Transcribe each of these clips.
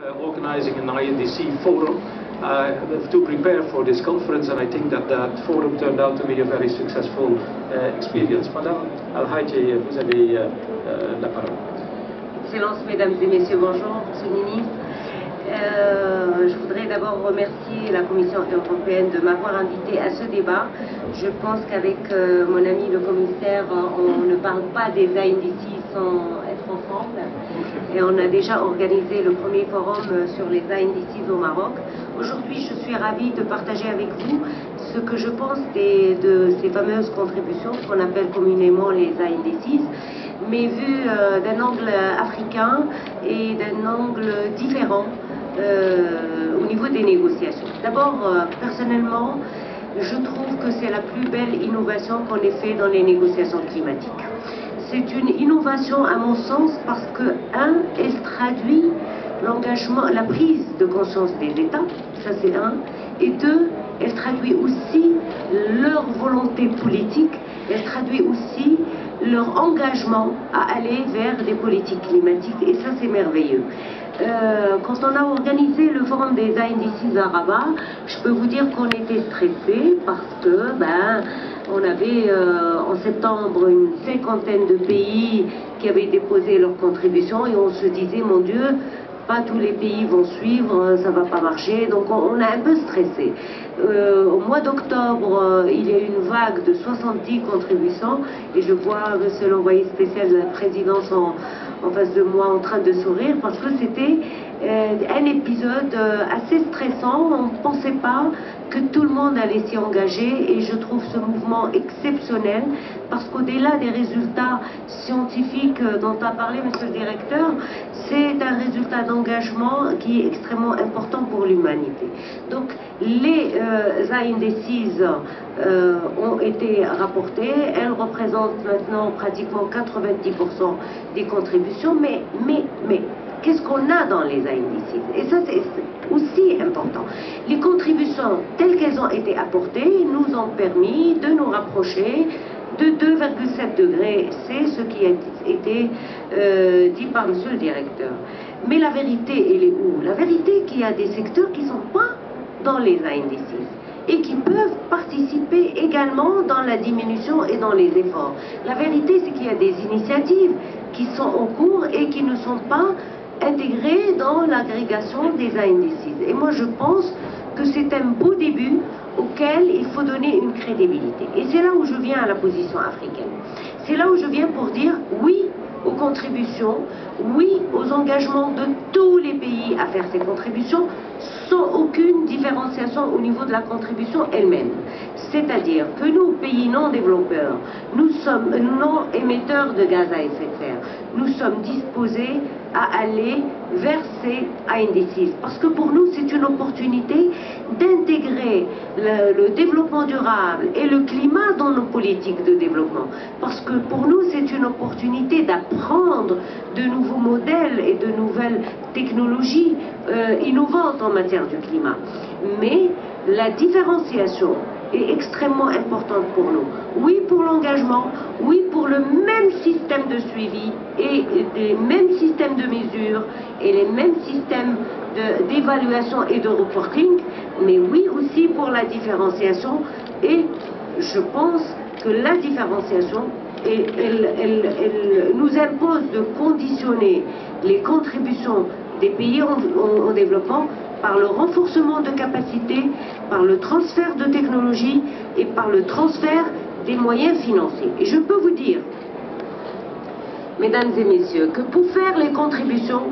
Organizing an INDC forum to prepare for this conference, and I think that forum turned out to be a very successful experience. Madame Al-Haji, vous avez la parole. Excellences, mesdames et messieurs, bonjour, Monsieur le ministre. Je voudrais d'abord remercier la Commission européenne de m'avoir invité à ce débat. Je pense qu'avec mon ami le commissaire, on ne parle pas des INDC sans être ensemble. Et on a déjà organisé le premier forum sur les INDC au Maroc. Aujourd'hui, je suis ravie de partager avec vous ce que je pense de ces fameuses contributions qu'on appelle communément les INDC, mais vu d'un angle africain et d'un angle différent au niveau des négociations. D'abord, personnellement, je trouve que c'est la plus belle innovation qu'on ait fait dans les négociations climatiques. C'est une innovation à mon sens parce que, elle traduit l'engagement, la prise de conscience des États, ça c'est un, et deux, elle traduit aussi leur volonté politique, elle traduit aussi leur engagement à aller vers des politiques climatiques, et ça c'est merveilleux. Quand on a organisé le forum des INDC à Rabat, je peux vous dire qu'on était stressés parce que on avait en septembre une 50aine de pays qui avaient déposé leurs contributions et on se disait, mon Dieu, pas tous les pays vont suivre, ça va pas marcher, donc on a un peu stressé. Au mois d'octobre, il y a eu une vague de 70 contributions et je vois monsieur l'envoyé spécial de la présidence en face de moi en train de sourire parce que c'était un épisode assez stressant. On ne pensait pas que tout le monde allait s'y engager et je trouve ce mouvement exceptionnel parce qu'au-delà des résultats scientifiques dont a parlé monsieur le directeur, c'est un résultat d'engagement qui est extrêmement important pour l'humanité. Donc les INDCs ont été rapportées, elles représentent maintenant pratiquement 90% des contributions, mais qu'est-ce qu'on a dans les INDCs? Et ça c'est aussi important. Les contributions telles qu'elles ont été apportées nous ont permis de nous rapprocher de 2,7 degrés, c'est ce qui a été dit par monsieur le directeur. Mais la vérité, elle est où? La vérité est qu'il y a des secteurs qui ne sont pas dans les INDCs et qui peuvent participer également dans la diminution et dans les efforts. La vérité, c'est qu'il y a des initiatives qui sont en cours et qui ne sont pas intégrées dans l'agrégation des INDCs. Et moi, je pense que c'est un beau début auquel il faut donner une crédibilité. Et c'est là où je viens à la position africaine. C'est là où je viens pour dire oui aux contributions, oui aux engagements de tous les pays à faire ces contributions, sans aucune différenciation au niveau de la contribution elle-même. C'est-à-dire que nous, pays non développeurs, nous sommes non émetteurs de gaz à effet de serre, nous sommes disposés à aller vers ces INDCs. Parce que pour nous, c'est une opportunité d'intégrer le développement durable et le climat dans nos politiques de développement. Parce que pour nous, c'est une opportunité d'apprendre de nouveaux modèles et de nouvelles technologies innovantes en matière du climat. Mais la différenciation est extrêmement importante pour nous. Oui pour l'engagement, oui pour le même système de suivi et les mêmes systèmes de mesure et les mêmes systèmes d'évaluation et de reporting, mais oui aussi pour la différenciation. Et je pense que la différenciation, elle nous impose de conditionner les contributions des pays en développement par le renforcement de capacités, par le transfert de technologies et par le transfert des moyens financiers. Et je peux vous dire, mesdames et messieurs, que pour faire les contributions,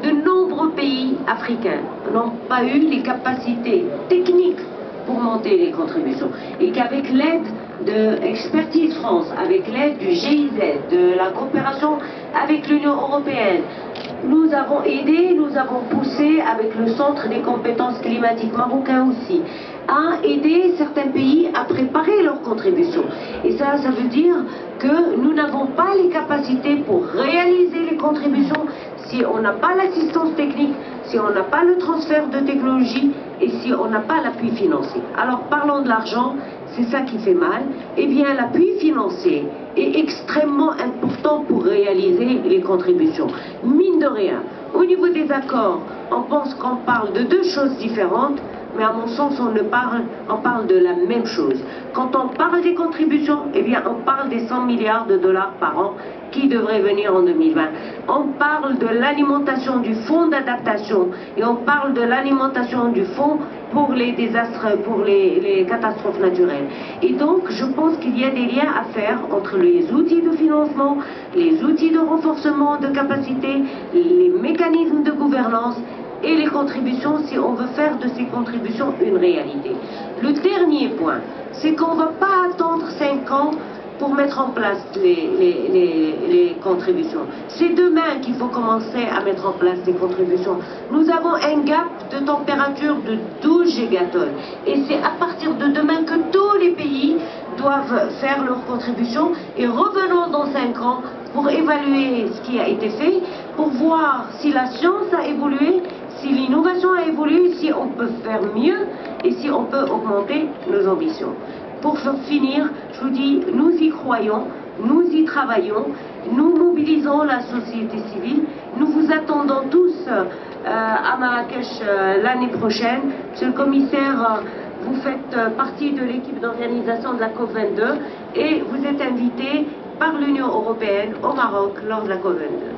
de nombreux pays africains n'ont pas eu les capacités techniques pour monter les contributions. Et qu'avec l'aide de Expertise France, avec l'aide du GIZ, de la coopération avec l'Union européenne, nous avons aidé, nous avons poussé avec le Centre des compétences climatiques marocain aussi, à aider certains pays à préparer leurs contributions. Et ça veut dire que nous n'avons pas les capacités pour réaliser les contributions si on n'a pas l'assistance technique, si on n'a pas le transfert de technologie et si on n'a pas l'appui financier. Alors parlons de l'argent, c'est ça qui fait mal. Eh bien l'appui financier est extrêmement important pour réaliser les contributions. Mine de rien, Au niveau des accords, on pense qu'on parle de deux choses différentes, mais à mon sens, on parle de la même chose. Quand on parle des contributions, eh bien, on parle des 100 milliards de dollars par an qui devraient venir en 2020. On parle de l'alimentation du fonds d'adaptation et on parle de l'alimentation du fonds pour les désastres, pour les catastrophes naturelles. Et donc, je pense qu'il y a des liens à faire entre les outils de financement, les outils de renforcement de capacité, les mécanismes de gouvernance et les contributions si on veut faire de ces contributions une réalité. Le dernier point, c'est qu'on ne va pas attendre 5 ans pour mettre en place les contributions. C'est demain qu'il faut commencer à mettre en place les contributions. Nous avons un gap de température de 12 gigatonnes. Et c'est à partir de demain que tous les pays doivent faire leurs contributions. Et revenons dans 5 ans pour évaluer ce qui a été fait, pour voir si la science a évolué, si l'innovation a évolué, si on peut faire mieux et si on peut augmenter nos ambitions. Pour finir, je vous dis, nous y croyons, nous y travaillons, nous mobilisons la société civile, nous vous attendons tous à Marrakech l'année prochaine. Monsieur le commissaire, vous faites partie de l'équipe d'organisation de la COP22 et vous êtes invité par l'Union européenne au Maroc lors de la COP22.